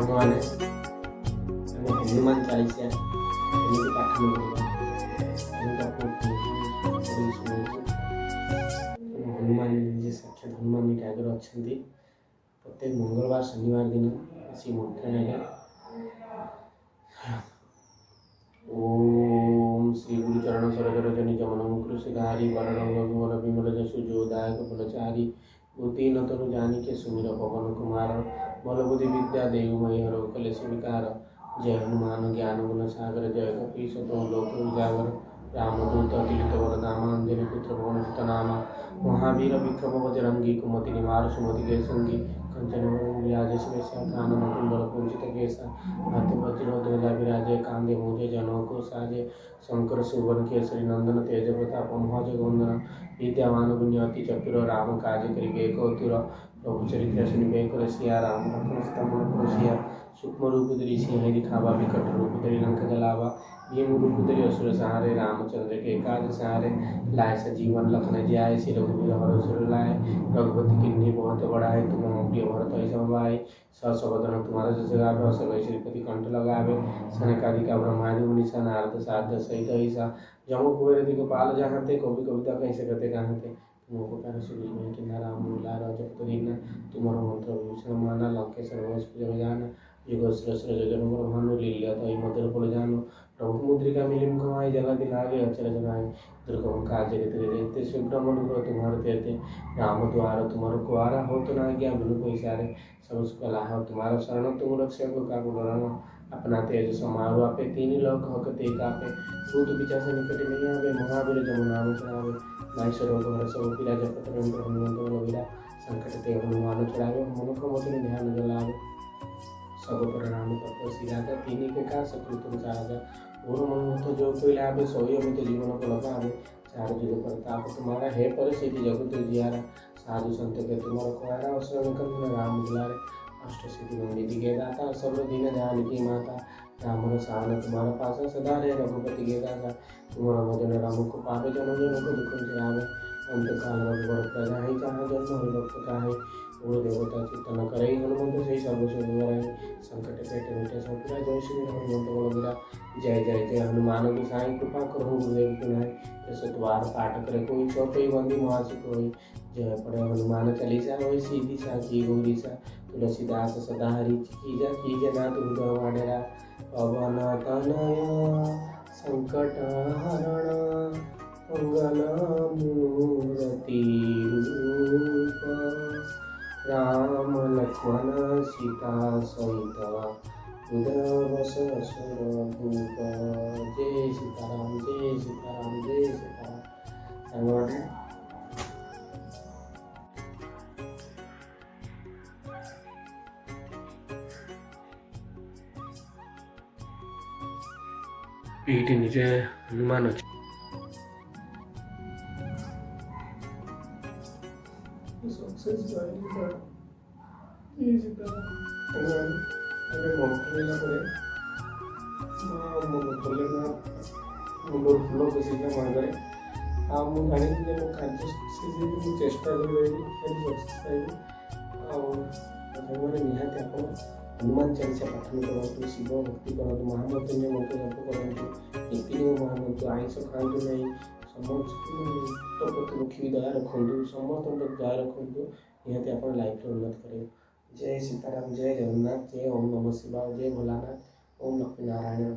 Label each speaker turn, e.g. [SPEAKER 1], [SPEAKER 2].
[SPEAKER 1] ସାଙ୍ଗମାନେ ଆମେ ହନୁମାନ ଚାଳିଶା ଏମିତି ପାଠନ କରିବା। ହନୁମାନ ନିଜେ ସାକ୍ଷାତ ହନୁମାନ ଏଠି ଆଗରେ ଅଛନ୍ତି। ପ୍ରତ୍ୟେକ ମଙ୍ଗଳବାର ଶନିବାର ଦିନ ଆସି ମନ୍ତ୍ର ନେଲେ ओम श्री गुरु चरण सरोज रज निज मन मुकुर सिधारी वरण रघुवर विमल जसु जो दायक फलचारी बुद्धि न तनु जानी के सुमिर पवन कुमार बल बुद्धि विद्या देव मह्यर कलेश विकार जय हनुमान ज्ञान गुण सागर जय कपी लोक उजागर रामदूत अतिलित वरदामा अंजनी पुत्र पवन सुत नामा महावीर विक्रम बजरंगी कुमति निवार सुमति के संगी कंचन विराज शिवेशा कानन कुंडल कुंचित केसा हाथ वज्र ध्वजा विराजे कांधे मूजे जनों को साजे शंकर सुवन केसरी नंदन तेज प्रताप महोजग वंदन विद्यावान गुण्यति चतुर राम काज करिबे को तुर प्रभु चरित्र सुनिबे को सिया राम लक्ष्मण सीता मन को सिया सूक्ष्म रूप धरि सिंह दिखावा विकट रूप धरि लंक जलावा भीम रूप धरि असुर सहारे रामचंद्र के काज सहारे लाए सजीवन लखन जियाए श्री रघुवीर हर सुर लाए रघुपति किन्हीं बहुत बढ़ाए तुम प्रिय भरत समवाय सवदन तुम्हारा जस गावे सबै श्रीपति कंठ लगावे सनकादिका ब्रह्मादि मुनीसा नारद साध सहित ऐसा जमु कुबेर दिगपाल जहांते कवि कविता कहीं सकते कहांते तुम उपकार सुनी मैं कि राम लाल जपत दीना तुम्हारा मंत्र विभीषण माना लंकेश्वर जग जाना युग सहस्र जन ब्रह्मांड लीला तई मधुर फल जानो प्रभु मुद्रिका मिलिम कमाई जला दिलागे अचल जनाए दुर्गम काज जगते शीघ्र मनुग्रह तुम्हारे तेते राम द्वार तुम्हारे कुआरा हो तो ना ज्ञा बिनु कोई सारे सब सुख लाभ तुम्हारा शरण तुम रक्षक का गुण अपना तेज समारो आपे तीन लोक हकते कापे भूत पिशाच निकट नहीं आवे महावीर जम नाम चढ़ावे नाईश्वर घर सब पीरा जपत हनुमंत बलवीरा संकट ते हनुमान चढ़ावे मनुख मति ध्यान जलावे सब पर नाम तत्व सिराजा तीन के का शत्रु तुम साराजा और मन जो कोई लाभे सोई अमित जीवन को लभावे चार जुग प्रताप तुम्हारा है पर सिद्धि जगत जियारा साधु संत के तुम्हारा कुआरा असरण कंदन राम दुलारे अष्ट सिद्धि निधि के दाता सब दिन ध्यान की माता राम सहान तुम्हारा पासा सदा रे रघुपति के दाता तुम्हारा भजन राम को पावे जन जन को दुख बिसरावे अंत काल रघुवर प्रजा ही जहाँ जन्म हरि भक्त चाहे वो देवता चिंतन करे हनुमंत से सर्व सुंदर संकट पेट मिटे सब पीरा जय श्री हनुमंत बलवीरा जय जय जय हनुमान गोसाई कृपा करो गुरुदेव पिनाई जैसे द्वार पाठ करे कोई छोटे बंदी महासुख होई जय पढ़े हनुमान चालीसा होई सीधी साखी गौरी सा तुलसीदास सदा हरि कीजा नाथ हृदय वाडेरा पवन तनया संकट हरण मंगल मूर्ति रूप राम लक्ष्मण सीता सहित उदय ससुर भूप जय सीताराम जय सीताराम जय सीताराम। ଏଇଠି ନିଜେ ହନୁମାନ ଅଛି ଫୁଲ ଖୁସିଟା ମାଗରେ ଆଉ ମୁଁ ଜାଣିଛି ଯେ ମୋ କାର୍ଯ୍ୟ ମୁଁ ଚେଷ୍ଟା କରିପାରିବି ସକ୍ସେସ୍ ପାଇବି ଆଉ ସମୟରେ ନିହାତି ଆପଣ हनुमान चालीसा पठन करूँ शिव भक्ति करूँ महामृत्युंजय मंत्र जप करूँ नीति महामंत्र आइंस खातु नहीं समस्त प्रतिमुखी भी दया रखु समस्त दया रखु निहती आप लाइफ उन्नत करेंगे। जय सीताराम जय जगन्नाथ जय ओम नमः शिवाय जय भोलानाथ ओम लक्ष्मी नारायण।